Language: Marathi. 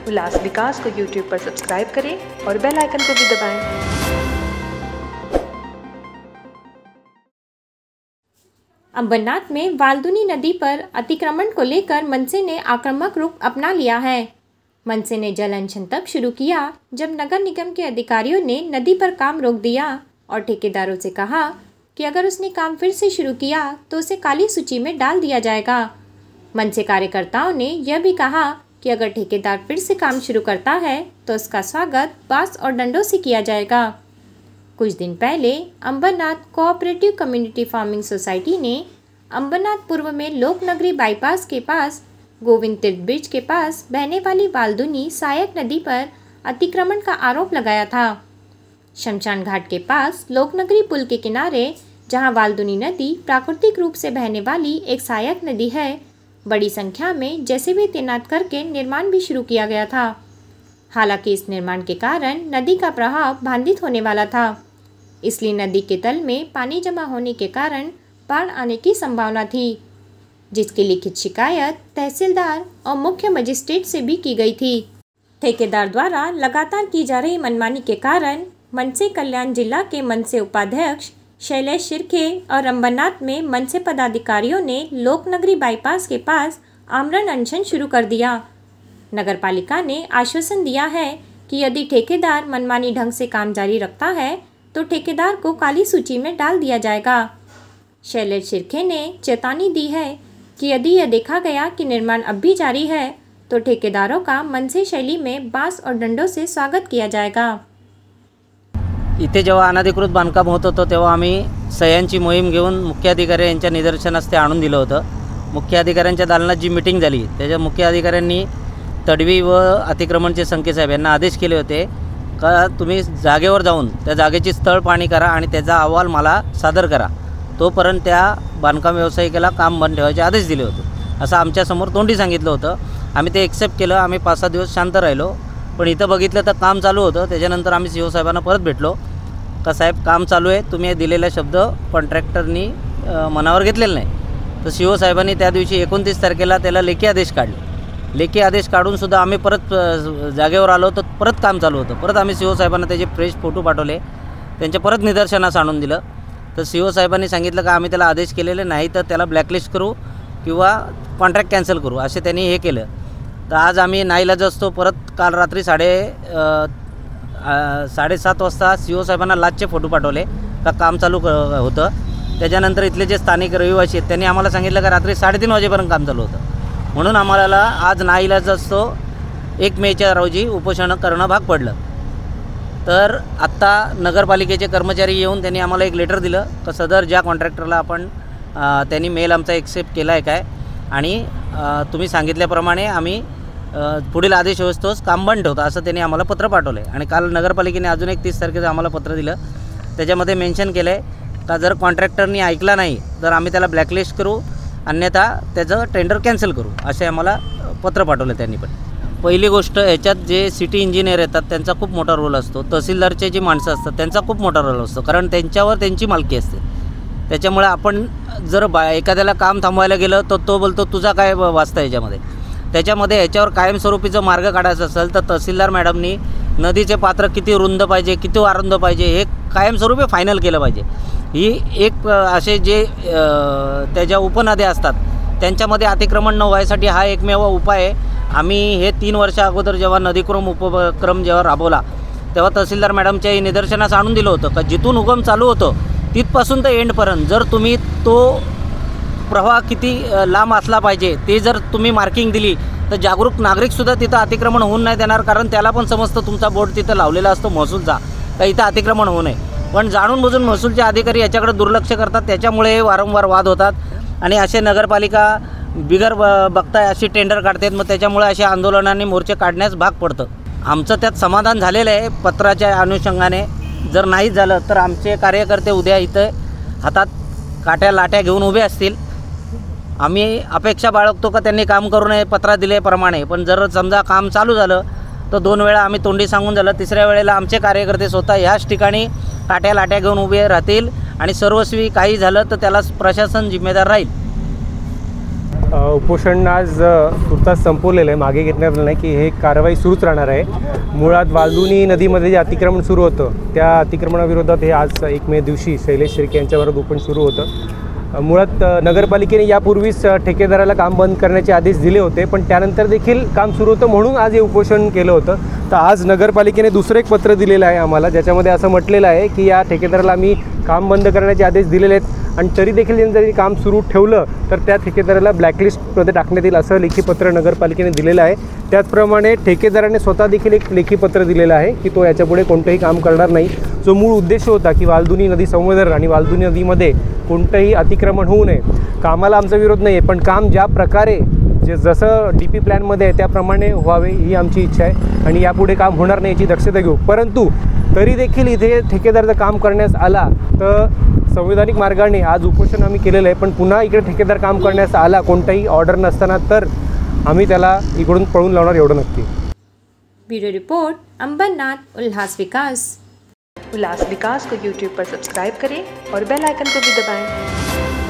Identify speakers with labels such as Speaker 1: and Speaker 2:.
Speaker 1: उल्लास विकास को YouTube पर सब्सक्राइब करें और बेल आइकन को भी दबाएं।
Speaker 2: अंबरनाथ में वाल्दुनी नदी पर अतिक्रमण को लेकर मनसे ने आक्रामक रुख अपना लिया है। मनसे ने जल अनशन तब शुरू किया जब नगर निगम के अधिकारियों ने नदी पर काम रोक दिया और ठेकेदारों से कहा कि अगर उसने काम फिर से शुरू किया तो उसे काली सूची में डाल दिया जाएगा। मनसे कार्यकर्ताओं ने यह भी कहा कि अगर ठेकेदार फिर से काम शुरू करता है तो उसका स्वागत बांस और डंडों से किया जाएगा। कुछ दिन पहले Ambarnath cooperative community farming society ने अंबरनाथ पूर्व में लोकनगरी बाईपास के पास गोविंद तीर्थ ब्रिज के पास बहने वाली वाल्दुनी सहायक नदी पर अतिक्रमण का आरोप लगाया था। शमशान घाट के पास लोकनगरी पुल के किनारे, जहां वाल्दुनी नदी प्राकृतिक रूप से बहने वाली एक सहायक नदी है, बड़ी संख्या में जेसीबी तैनात करके निर्माण भी शुरू किया गया था। हालांकि इस निर्माण के कारण नदी का प्रवाह बाधित होने वाला था, इसलिए नदी के तल में पानी जमा होने के कारण बाढ़ आने की संभावना थी, जिसकी लिखित शिकायत तहसीलदार और मुख्य मजिस्ट्रेट से भी की गई थी। ठेकेदार द्वारा लगातार की जा रही मनमानी के कारण मनसे कल्याण जिला के मनसे उपाध्यक्ष शैलेश शिर्के और अंबरनाथ में मनसे पदाधिकारियों ने लोकनगरी बाईपास के पास आमरण अनशन शुरू कर दिया। नगरपालिका ने आश्वासन दिया है कि यदि ठेकेदार मनमानी ढंग से काम जारी रखता है तो ठेकेदार को काली सूची में डाल दिया जाएगा। शैलेश शिर्के ने चेतावनी दी है कि यदि यह देखा गया कि निर्माण अब भी जारी है तो ठेकेदारों का मनसे शैली में बांस और डंडों से स्वागत किया जाएगा।
Speaker 3: इथे जेव्हा अनधिकृत बांधकाम होत होतं तेव्हा आम्ही सह्यांची मोहीम घेऊन मुख्याधिकारी यांच्या निदर्शनास ते आणून दिलं होतं। मुख्याधिकाऱ्यांच्या दालनात जी मीटिंग झाली त्याच्या मुख्याधिकाऱ्यांनी तडवी व अतिक्रमणचे संके साहेब यांना आदेश केले होते का तुम्ही जागेवर जाऊन त्या जागेची स्थळ पाहणी करा आणि त्याचा अहवाल मला सादर करा, तोपर्यंत त्या बांधकाम व्यावसायिकाला काम बंद ठेवायचे आदेश दिले होते असं आमच्यासमोर तोंडी सांगितलं होतं। आम्ही ते एक्सेप्ट केलं। आम्ही 5-6 दिवस शांत राहिलो, पण इथं बघितलं तर काम चालू होतं। त्याच्यानंतर आम्ही सीओ साहेबांना परत भेटलो का साहेब काम चालू आहे, तुम्ही दिलेला शब्द कॉन्ट्रॅक्टरनी मनावर घेतलेला नाही। तर सीओ साहेबांनी त्या दिवशी 29 तारखेला त्याला लेखी आदेश काढले। लेखी आदेश काढूनसुद्धा आम्ही परत जागेवर आलो तर परत काम चालू होतं। परत आम्ही सीओ साहेबांना त्याचे फ्रेश फोटो पाठवले, त्यांच्या परत निदर्शनास आणून दिलं। तर सीओ साहेबांनी सांगितलं का आम्ही त्याला आदेश केलेले नाही तर त्याला ब्लॅकलिस्ट करू किंवा कॉन्ट्रॅक्ट कॅन्सल करू असे त्यांनी हे केलं। तर आज आम्ही नाईलाज असतो परत काल रात्री 7:30 वाजता सीओ साहेबांना लाचचे फोटो पाठवले का काम चालू होतं। त्याच्यानंतर इथले जे स्थानिक रहिवासी आहेत त्यांनी आम्हाला सांगितलं का रात्री 3:30 वाजेपर्यंत काम चालू होतं, म्हणून आम्हाला आज नाईलाज असतो 1 मेच्या रोजी उपोषण करणं भाग पडलं। तर आत्ता नगरपालिकेचे कर्मचारी येऊन त्यांनी आम्हाला एक लेटर दिलं का सदर ज्या कॉन्ट्रॅक्टरला आपण त्यांनी मेल आमचा एक्सेप्ट केला आहे काय आणि तुम्ही सांगितल्याप्रमाणे आम्ही पुढील आदेश होतोच काम बंद ठेवतो असं त्यांनी आम्हाला पत्र पाठवलं आहे। आणि काल नगरपालिकेने अजून एक 30 तारखेचं आम्हाला पत्र दिलं, त्याच्यामध्ये मेन्शन केलं आहे का जर कॉन्ट्रॅक्टरनी ऐकला नाही तर आम्ही त्याला ब्लॅकलिस्ट करू, अन्यथा त्याचं टेंडर कॅन्सल करू असे आम्हाला पत्र पाठवलं त्यांनी। पण पहिली गोष्ट याच्यात जे सिटी इंजिनियर येतात त्यांचा खूप मोठा रोल असतो, तहसीलदारचे जे माणसं असतात त्यांचा खूप मोठा रोल असतो, कारण त्यांच्यावर त्यांची मालकी असते। त्याच्यामुळे आपण जर एखाद्याला काम थांबवायला गेलं तर तो बोलतो तुझा काय वास्ता याच्यामध्ये। त्याच्यामध्ये याच्यावर कायमस्वरूपीचा मार्ग काढायचा असेल तर तहसीलदार मॅडमनी नदीचे पात्र किती रुंद पाहिजे, किती वारुंद पाहिजे हे कायमस्वरूपी फायनल केलं पाहिजे। ही एक असे जे त्याच्या उपनद्या असतात त्यांच्यामध्ये अतिक्रमण न व्हायसाठी हा एकमेव उपाय आहे। आम्ही हे 3 वर्ष अगोदर जेव्हा नदीक्रम उपक्रम जेव्हा राबवला तेव्हा तहसीलदार मॅडमच्या निदर्शनास आणून दिलं होतं का जिथून उगम चालू होतो तिथपासून तर एंडपर्यंत जर तुम्ही तो प्रवाह किती लांब असला पाहिजे ते जर तुम्ही मार्किंग दिली तर जागरूक नागरिकसुद्धा तिथं अतिक्रमण होऊन नाही देणार, कारण त्याला पण समजतं तुमचा बोर्ड तिथं लावलेला असतो महसूलचा का इथं अतिक्रमण होऊ नये। पण जाणून बुजून महसूलचे अधिकारी याच्याकडे दुर्लक्ष करतात, त्याच्यामुळे वारंवार वाद होतात आणि असे नगरपालिका बिगर बघताय अशी टेंडर काढतात, मग त्याच्यामुळे अशा आंदोलनांनी मोर्चे काढण्यास भाग पडतं। आमचं त्यात समाधान झालेलं आहे पत्राच्या अनुषंगाने। जर नाही झालं तर आमचे कार्यकर्ते उद्या इथं हातात काट्या लाट्या घेऊन उभे असतील। आम्ही अपेक्षा बाळगतो का त्यांनी काम करू नये पत्रा दिल्याप्रमाणे, पण जर समजा काम चालू झालं तर 2 वेळा आम्ही तोंडी सांगून झालं, 3ऱ्या वेळेला आमचे कार्यकर्ते स्वतः ह्याच ठिकाणी काट्या लाट्या घेऊन उभे राहतील आणि सर्वस्वी काही झालं तर त्याला प्रशासन जिम्मेदार राहील।
Speaker 4: उपोषण आज तुर्तास संपवलेलं आहे, मागे घेतणार नाही की हे कारवाई सुरूच राहणार आहे। मुळात वालदुनी नदीमध्ये जे अतिक्रमण सुरू होतं त्या अतिक्रमणाविरोधात हे आज 1 मे दिवशी शैलेश शिर्के यांच्याबरोबर उपोषण सुरू होतं। मुळात नगरपालिकेने यापूर्वीच ठेकेदाराला काम बंद करण्याचे आदेश दिले होते, पण त्यानंतर देखील काम सुरू होतं म्हणून आज हे उपोषण केलं होतं। तर आज नगरपालिकेने दुसरं एक पत्र दिलेलं आहे आम्हाला, ज्याच्यामध्ये असं म्हटलेलं आहे की या ठेकेदाराला आम्ही काम बंद करण्याचे आदेश दिलेले आहेत आणि तरी देखील त्यांनी जरी काम सुरू ठेवलं तर त्या ठेकेदाराला ब्लॅकलिस्टमध्ये टाकण्यात येईल असं लेखी पत्र नगरपालिकेने दिलेलं आहे। त्याचप्रमाणे ठेकेदाराने स्वतः देखील एक लेखी पत्र दिलेलं आहे की तो याच्यापुढे कोणतंही काम करणार नाही। जो मूळ उद्देश होता की वालदुनी नदी संवर्धन आणि वालदुनी नदीमध्ये कोणतंही अतिक्रमण होऊ नये, कामाला आमचा विरोध नाही आहे, पण काम ज्या प्रकारे जसं DP प्लॅनमध्ये आहे त्याप्रमाणे व्हावे ही आमची इच्छा आहे आणि यापुढे काम होणार नाही याची दक्षता घेऊ। परंतु तरी देखील इथे ठेकेदाराचं काम करण्यास आला तर संविधानिक मार्गाने आज उपोषण आम्ही केलेलं आहे, पण पुन्हा इकडे ठेकेदार काम करण्यास आला कोणताही ऑर्डर नसताना तर आम्ही त्याला इकडून पळून लावणार एवढं नक्की।
Speaker 2: ब्यूरो रिपोर्ट अंबरनाथ उल्लास विकास।
Speaker 1: उल्लास विकास को YouTube पर सब्सक्राइब करें और बेल आइकन को भी दबाएं।